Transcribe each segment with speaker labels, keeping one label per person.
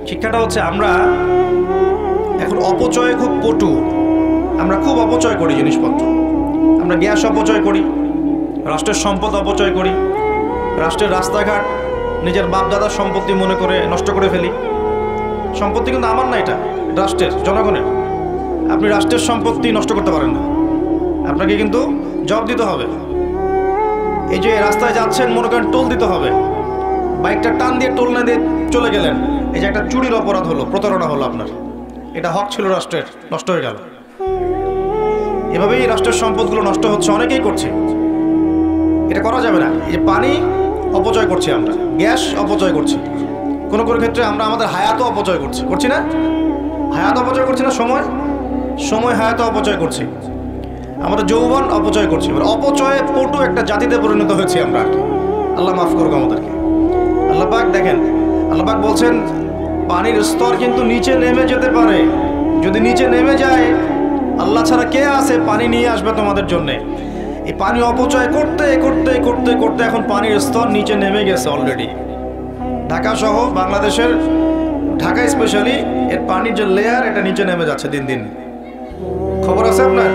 Speaker 1: শিক্ষাটা হচ্ছে আমরা এখন অপচয়ে খুব পটু, আমরা খুব অপচয় করি জিনিসপত্র। আমরা গ্যাস অপচয় করি, রাষ্ট্রের সম্পদ অপচয় করি, রাষ্ট্রের রাস্তাঘাট নিজের বাপদাদার সম্পত্তি মনে করে নষ্ট করে ফেলি। সম্পত্তি কিন্তু আমার না, এটা রাষ্ট্রের, জনগণের। আপনি রাষ্ট্রের সম্পত্তি নষ্ট করতে পারেন না, আপনাকে কিন্তু জবাব দিতে হবে। এই যে রাস্তায় যাচ্ছেন, মনে করেন টোল দিতে হবে, বাইকটা টান দিয়ে টোল না দিয়ে চলে গেলেন, এই যে একটা চুরির অপরাধ হলো, প্রতারণা হলো আপনার, এটা হক ছিল রাষ্ট্রের, নষ্ট হয়ে গেল। এভাবেই রাষ্ট্রের সম্পদগুলো নষ্ট হচ্ছে, অনেকেই করছে। এটা করা যাবে না। এই যে পানি অপচয় করছি আমরা, গ্যাস অপচয় করছি, কোনো কোনো ক্ষেত্রে আমরা আমাদের হায়াতও অপচয় করছি না? হায়াত অপচয় করছি না? সময় হায়াতও অপচয় করছি, আমাদের যৌবন অপচয় করছি। অপচয়ে পটু একটা জাতিতে পরিণত হয়েছি আমরা। আল্লাহ মাফ করুক আমাদেরকে। আল্লাহ পাক দেখেন, আল্লাহ পাক বলছেন পানির স্তর কিন্তু নিচে নেমে যেতে পারে। যদি নিচে নেমে যায়, আল্লাহ ছাড়া কে আছে পানি নিয়ে আসবে তোমাদের জন্যে? এই পানি অপচয় করতে করতে করতে করতে এখন পানির স্তর নিচে নেমে গেছে অলরেডি। ঢাকা সহ বাংলাদেশের, ঢাকা স্পেশালি, এর পানির যে লেয়ার, এটা নিচে নেমে যাচ্ছে দিন দিন। খবর আছে আপনার?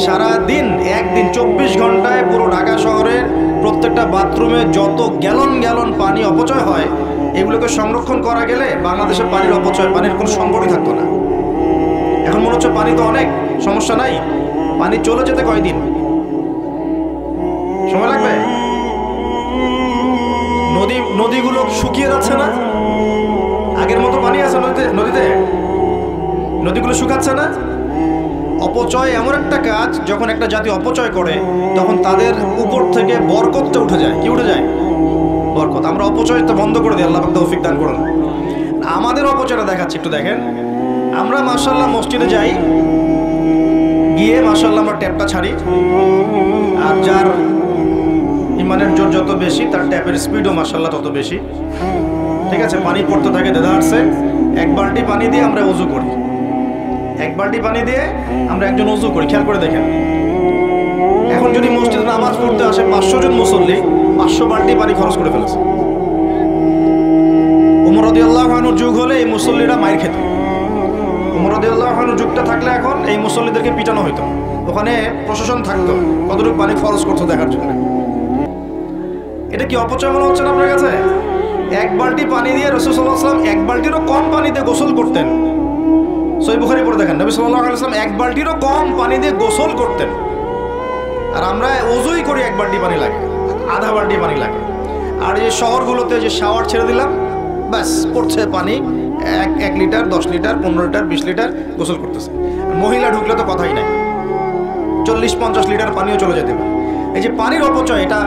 Speaker 1: সারাদিন, একদিন 24 ঘন্টায় পুরো ঢাকা শহরের প্রত্যেকটা বাথরুমে যত গ্যালন গ্যালন পানি অপচয় হয়, এগুলোকে সংরক্ষণ করা গেলে বাংলাদেশের পানির অপচয়, পানির কোনো সংকটই থাকতো না। এখন মনে হচ্ছে পানি তো অনেক, সমস্যা নাই, পানি চলে যেতে কয়দিন সময় লাগবে? নদীগুলো শুকিয়ে যাচ্ছে না? আগের মতো পানি আছে নদীতে? নদীগুলো শুকাচ্ছে না? অপচয় এমন একটা কাজ, যখন একটা জাতি অপচয় করে তখন তাদের উপর থেকে বরকতটা উঠে যায়। কি উঠে যায়? বরকত। আমরা অপচয়টা বন্ধ করে দিই, আল্লাহ পাক তৌফিক দান করুন। আমাদের অপচয়টা দেখাচ্ছি, একটু দেখেন। আমরা মাশাআল্লাহ মসজিদে যাই, গিয়ে মাশাআল্লাহ আমরা ট্যাপটা ছাড়ি, আর যার ইমানের জোর যত বেশি, তার ট্যাপের স্পিডও মাশাআল্লাহ তত বেশি। ঠিক আছে, পানি পড়তে থাকে দেদারসে। এক বালতি পানি দিয়ে আমরা ওযু করি, এক বালতি পানি দিয়ে আমরা একজন ওযু করি। খেয়াল করে দেখেন, এখন যদি মসজিদে নামাজ পড়তে আসে 500 জন মুসল্লি, 500 বালতি পানি খরচ করে ফেলেছে। ওমর রাদিয়াল্লাহু আনহুর যুগ হলে এই মুসল্লিরা মাইর খেত। ওমর রাদিয়াল্লাহু আনহুর যুগটা থাকলে এখন এই মুসল্লিদেরকে পিটানো হইতো। ওখানে প্রশাসন থাকতো কতটুকু পানি খরচ করতো দেখার জন্য। এটা কি অপচয় মনে হচ্ছে না আপনার কাছে? এক বালতি পানি দিয়ে রাসূল সাল্লাল্লাহু আলাইহি ওয়াসাল্লাম এক বালতিরও কম পানিতে গোসল করতেন। সহিহ বুখারী পড়ে দেখেন, নবী সাল্লাল্লাহু আলাইহি ওয়াসাল্লাম এক বালতিরও কম পানি দিয়ে গোসল করতেন। আর আমরা ওযুই করি, এক বালতি পানি লাগে, আধা বালতি পানি লাগে। আর এই শহরগুলোতে যে শাওয়ার ছেড়ে দিলাম, ব্যাস পড়ছে পানি 1 লিটার, 10 লিটার, 15 লিটার, 20 লিটার গোসল করতেছে। মহিলা ঢুকলে তো কথাই নাই, 40-50 লিটার পানিও চলে যেতে পারে। এই যে পানির অপচয়, এটা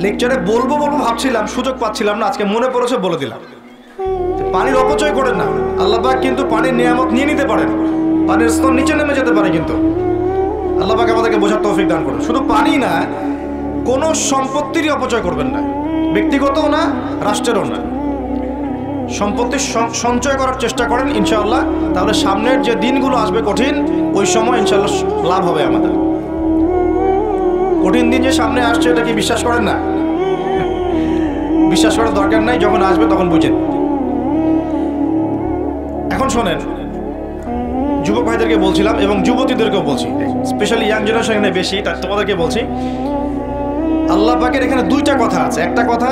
Speaker 1: লেকচারে বলবো ভাবছিলাম, সুযোগ পাচ্ছিলাম না, আজকে মনে পড়েছে বলে দিলাম। পানির অপচয় করেন না। আল্লাহ পাক কিন্তু পানির নিয়ামত নিয়ে নিতে পারেন, পানির স্তর নিচে নেমে যেতে পারে, কিন্তু আল্লাহ পাক আমাদেরকে বোঝার তৌফিক দান করুন। শুধু পানি না, কোনো সম্পত্তিরই অপচয় করবেন না, ব্যক্তিগতও না, রাষ্ট্রেরও না। সম্পত্তি সঞ্চয় করার চেষ্টা করেন ইনশাআল্লাহ, তাহলে সামনের যে দিনগুলো আসবে কঠিন, ওই সময় ইনশাআল্লাহ লাভ হবে আমাদের। কঠিন দিন যে সামনে আসছে, এটা কি বিশ্বাস করেন না? বিশ্বাস করার দরকার নাই, যখন আসবে তখন বুঝেন। এখন শোনেন, যুবক ভাইদেরকে বলছিলাম এবং যুবতীদেরকেও বলছি, স্পেশালি ইয়াং জেনারেশন এখানে বেশি, তাই তোমাদেরকে বলছি, আল্লাহ পাকের এখানে দুইটা কথা আছে। একটা কথা,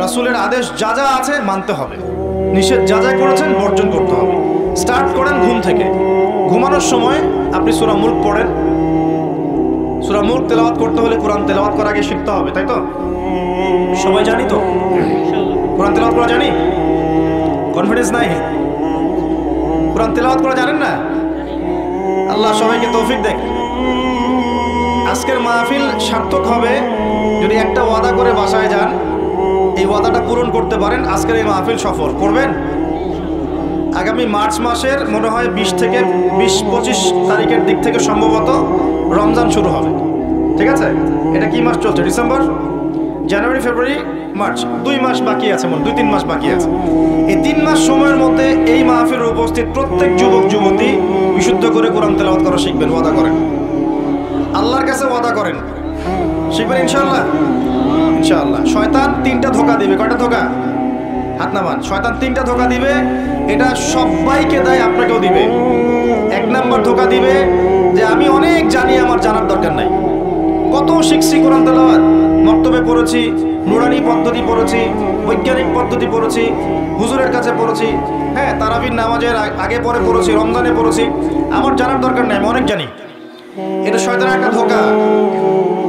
Speaker 1: রাসূলের আদেশ যা যা আছে মানতে হবে, নিষেধ যা যা করেছেন বর্জন করতে হবে। স্টার্ট করেন ঘুম থেকে। ঘুমানোর সময় আপনি সূরা মুলক পড়েন। সূরা মুলক তেলাওয়াত করতে হলে কোরআন তেলাওয়াত করার আগে শিখতে হবে, তাই তো? সবাই জানি তো কোরআন তেলাওয়াত করা জানি? কনফিডেন্স নাই? কোরআন তেলাওয়াত করা জানেন না? আল্লাহ সবাইকে তৌফিক দেখ। আজকের মাহফিল সার্থক হবে যদি একটা ওয়াদা করে বাসায় যান, এই ওয়াদাটা পূরণ করতে পারেন। আজকের এই মাহফিল সফল করবেন। আগামী মার্চ মাসের মনে হয় 20 থেকে 20-25 তারিখের দিক থেকে সম্ভবত রমজান শুরু হবে। ঠিক আছে, এটা কি মাস চলছে? ডিসেম্বর, জানুয়ারি, ফেব্রুয়ারি, মার্চ, 2 মাস বাকি আছে, 2-3 মাস বাকি আছে। এই 3 মাস সময়ের মধ্যে এই মাহফিলে উপস্থিত প্রত্যেক যুবক যুবতী বিশুদ্ধ করে কোরআন তেলাওয়াত করা শিখবেন। ওয়াদা করেন, আল্লাহর কাছে ওয়াদা করেন, শিখবেন ইনশাআল্লাহ। ইনশাআল্লাহ। শয়তান 3টা ধোঁকা দিবে। কয়টা ধোঁকা? হাত নামান। শয়তান তিনটা ধোকা দিবে, এটা সবাইকে দেয়, আপনাকেও দিবে। এক নাম্বার ধোকা দিবে যে আমি অনেক জানি, আমার জানার দরকার নাই। কত শিখছি, কোরআন তেলাওয়াত, মক্তবে পড়েছি, নুরানি পদ্ধতি পড়েছি, বৈজ্ঞানিক পদ্ধতি পড়েছি, হুজুরের কাছে পড়েছি, হ্যাঁ তারাবির নামাজের আগে পরে পড়েছি, রমজানে পড়েছি, আমার জানার দরকার নাই, আমি অনেক জানি। এটা শয়তানের একটা ধোকা।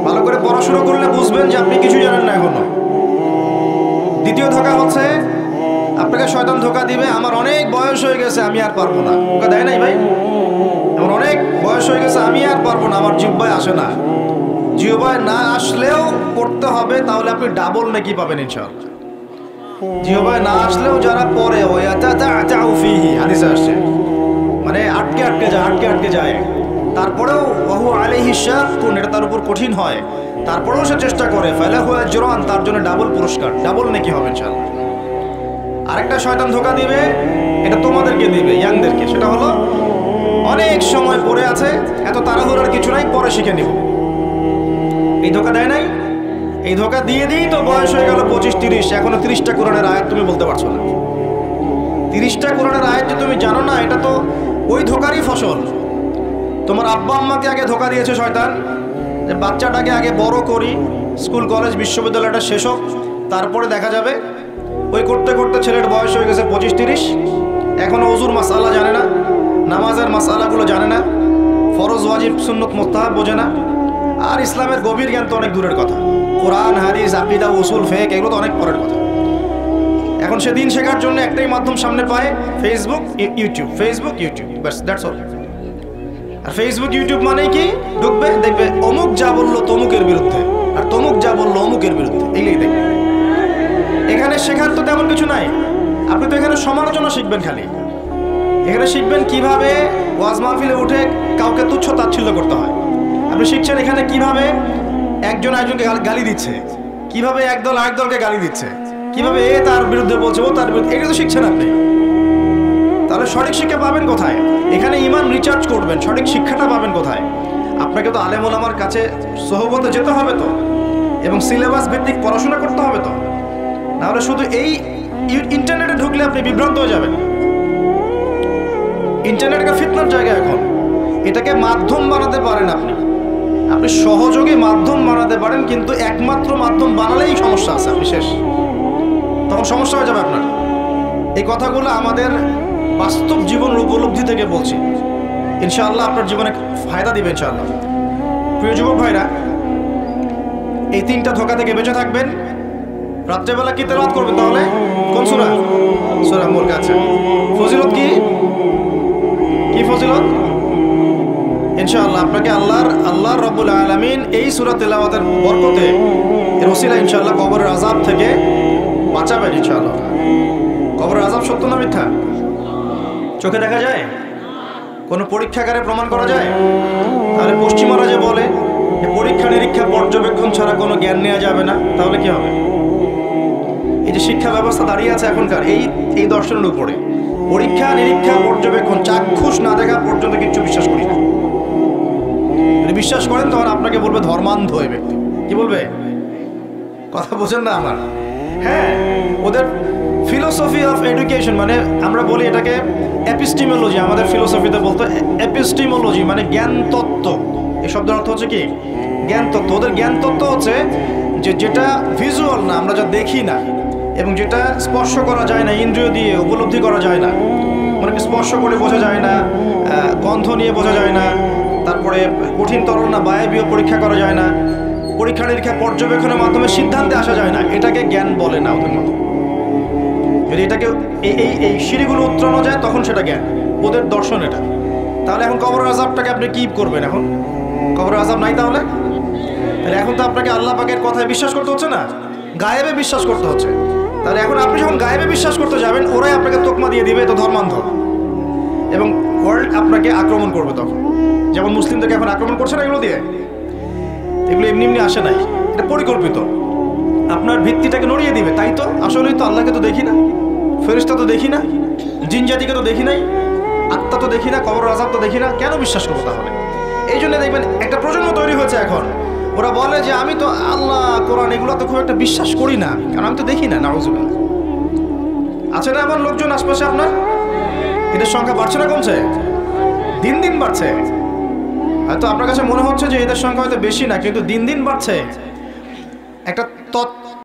Speaker 1: ভালো করে পড়াশোনা করলে বুঝবেন যে আপনি কিছু জানেন না এখনো। দ্বিতীয় ধোকা হচ্ছে আপনাকে শয়তান ধোকা দিবে, আমার অনেক বয়স হয়ে গেছে, আমি আর পারবো না। ধোকা দেয় নাই ভাই? আমার অনেক বয়স হয়ে গেছে, আমি আর পারবো না, আমার জিহ্বায় আসে না। জিহ্বায় না আসলেও পড়তে হবে, তাহলে আপনি ডাবল নেকি পাবেন ইনশাআল্লাহ। জিহ্বায় না আসলেও যারা পড়ে হাদিসে আসছে, মানে আটকে আটকে যায়, তারপরেও ওহু আলাইহি শাক্কুন, এটা তার উপর কঠিন হয়, তারপরেও সে চেষ্টা করে, ফালাহু আজরুন, তার জন্য ডাবল পুরস্কার, ডাবল নেকি হবে ইনশাআল্লাহ। আরেকটা শয়তান ধোকা দিবে, এটা তোমাদেরকে দিবে, ইয়াংদেরকে। সেটা হলো অনেক সময় পড়ে আছে, এত তাড়াহুড়োর কিছু নাই, পরে শিখে নিব। এই ধোকা দেয় নাই? এই ধোকা দিয়ে দিই তো বয়স হয়ে গেল 25-30, এখনো 30টা কোরআনের আয়াত তুমি বলতে পারছো না। 30টা কোরআনের আয়াত যে তুমি জানো না, এটা তো ওই ধোকারই ফসল। তোমার আব্বা আম্মাকে আগে ধোকা দিয়েছে শয়তান, যে বাচ্চাটাকে আগে বড় করি, স্কুল কলেজ বিশ্ববিদ্যালয়টা শেষ হোক, তারপরে দেখা যাবে। ওই করতে করতে ছেলের বয়স হয়ে গেছে 25-30, এখনো ওযুর মাসআলা জানে না, নামাজের মাসআলাগুলো জানে না, ফরজ ওয়াজিব সুন্নত মুস্তাহাব বোঝে না, আর ইসলামের গভীর জ্ঞান তো অনেক দূরের কথা। কোরআন হাদিস আকীদা উসুল ফিকহ এগুলো তো অনেক পরের কথা। এখন সে দিন শেখার জন্য একটাই মাধ্যম সামনে পায়, ফেসবুক ইউটিউব, ফেসবুক ইউটিউব, বাস দ্যাটস অল। আর ফেসবুক ইউটিউব মানেই কি, ঢুকবে দেখবে অমুক যা বললো তমুকের বিরুদ্ধে, আর তমুক যা বললো অমুকের বিরুদ্ধে, এইটাই দেখবে। এখানে শেখার তো তেমন কিছু নাই, আপনি তো এখানে সমালোচনা শিখবেন খালি। এখানে শিখবেন কিভাবে ওয়াজ মাহফিলে উঠে কাউকে তুচ্ছ তাচ্ছিল্য করতে হয়। আপনি শিখছেন এখানে কিভাবে একজন আরেকজনকে গালি দিচ্ছে, কিভাবে একদল আরেক দলকে গালি দিচ্ছে, কিভাবে এ তার বিরুদ্ধে বলছে, ও তার বিরুদ্ধে, এটা তো শিখছেন আপনি। তাহলে সঠিক শিক্ষা পাবেন কোথায়? এখানে ঈমান রিচার্জ করবেন, সঠিক শিক্ষাটা পাবেন কোথায়? আপনাকে তো আলেম ওলামার কাছে সোহবতে যেতে হবে তো, এবং সিলেবাস ভিত্তিক পড়াশোনা করতে হবে তো। নাহলে শুধু এই ইন্টারনেটে ঢুকলে আপনি বিভ্রান্ত হয়ে যাবেন। ইন্টারনেট একটা ফিতনার জায়গা এখন, এটাকে মাধ্যম বানাতে পারেন আপনি, আপনি সহযোগী মাধ্যম বানাতে পারেন, কিন্তু একমাত্র মাধ্যম বানালেই সমস্যা আছে, আপনি শেষ, তখন সমস্যা হয়ে যাবে আপনার। এই কথাগুলো আমাদের বাস্তব জীবনের উপলব্ধি থেকে বলছি, ইনশাআল্লাহ আপনার জীবনে ফায়দা দিবে ইনশাআল্লাহ। প্রিয় যুবক ভাইরা, এই 3টা ধোকা থেকে বেঁচে থাকবেন। রাত্রেবেলা কি তেলাওয়াত করবেন তাহলে? কোন সূরা? সূরা মুলক। আছে ফজিলত কি কি ফজিলত? ইনশাআল্লাহ আপনাকে আল্লাহ রাব্বুল আলামিন এই সূরা তেলাওয়াতের বরকতে, এর ওসিলা ইনশাআল্লাহ কবরের আযাব থেকে বাঁচাবেন ইনশাআল্লাহ। কবরের আযাব সত্য না মিথ্যা? চোখে দেখা যায়? কোনো পরীক্ষাগারে প্রমাণ করা যায়? তাহলে পশ্চিমারা যে বলে যে পরীক্ষা নিরীক্ষা পর্যবেক্ষণ ছাড়া কোনো জ্ঞান নেওয়া যাবে না, তাহলে কি হবে? এই যে শিক্ষা ব্যবস্থা দাঁড়িয়ে আছে এখনকার এই দর্শনের উপরে, পরীক্ষা নিরীক্ষা পর্যবেক্ষণ চাক্ষুষ না দেখা পর্যন্ত কিছু বিশ্বাস করি না। যদি বিশ্বাস করেন তখন আপনাকে বলবে ধর্মান্ধ হয়ে ব্যক্তি। কি বলবে? কথা বোঝেন না আমার? হ্যাঁ, ওদের ফিলোসফি অফ এডুকেশন, মানে আমরা বলি এটাকে এপিস্টিমোলজি, আমাদের ফিলোসফিতে বলতো এপিস্টিমোলজি, মানে জ্ঞান তত্ত্ব। এই শব্দের অর্থ হচ্ছে কি? জ্ঞান তত্ত্ব। ওদের জ্ঞান তত্ত্ব হচ্ছে যে যেটা ভিজুয়াল না, আমরা যা দেখি না, এবং যেটা স্পর্শ করা যায় না, ইন্দ্রিয় দিয়ে উপলব্ধি করা যায় না, মানে স্পর্শ করে বোঝা যায় না, গন্ধ নিয়ে বোঝা যায় না, তারপরে কঠিন তরল না বায়বীয় পরীক্ষা করা যায় না, পরীক্ষা নিরীক্ষা পর্যবেক্ষণের মাধ্যমে সিদ্ধান্তে আসা যায় না, এটাকে জ্ঞান বলে না ওদের মতো। যদি এটাকে এই সিঁড়িগুলো উত্তরানো যায় তখন সেটা জ্ঞান, ওদের দর্শন এটা। তাহলে এখন কবরের আযাবটাকে আপনি কি করবেন? এখন কবরের আযাব নাই, তাহলে এখন তো আপনাকে আল্লাহ পাকের কথায় বিশ্বাস করতে হচ্ছে না, গায়েবে বিশ্বাস করতে হচ্ছে। তাহলে এখন আপনি যখন গায়েবে বিশ্বাস করতে যাবেন, ওরাই আপনাকে তোকমা দিয়ে দিবে তো ধর্মান্ধ, এবং ওয়ার্ল্ড আপনাকে আক্রমণ করবে তখন। যেমন মুসলিমদেরকে এখন আক্রমণ করছে না এগুলো দিয়ে, এগুলো এমনি এমনি আসে নাই, এটা পরিকল্পিত। আপনার ভিত্তিটাকে নড়িয়ে দিবে। তাই তো আসলেই তো আল্লাহকে তো দেখি না, ফেরেশতা তো দেখি না, জিন জাতিকে তো দেখি নাই, আত্মা তো দেখি না, কবর আযাব তো দেখি না, কেন বিশ্বাস করবো তাহলে? এই জন্য দেখবেন একটা প্রজন্ম তৈরি হয়েছে এখন, ওরা বলে যে আমি তো আল্লাহ কোরআন এগুলো তো খুব একটা বিশ্বাস করি না, কারণ আমি তো দেখি না। নাউযুবিল্লাহ। আছে না এমন লোকজন আশপাশে আপনার? এদের সংখ্যা বাড়ছে না কমছে? দিন দিন বাড়ছে। হয়তো আপনার কাছে মনে হচ্ছে যে এদের সংখ্যা হয়তো বেশি না, কিন্তু দিন দিন বাড়ছে। একটা তথ্য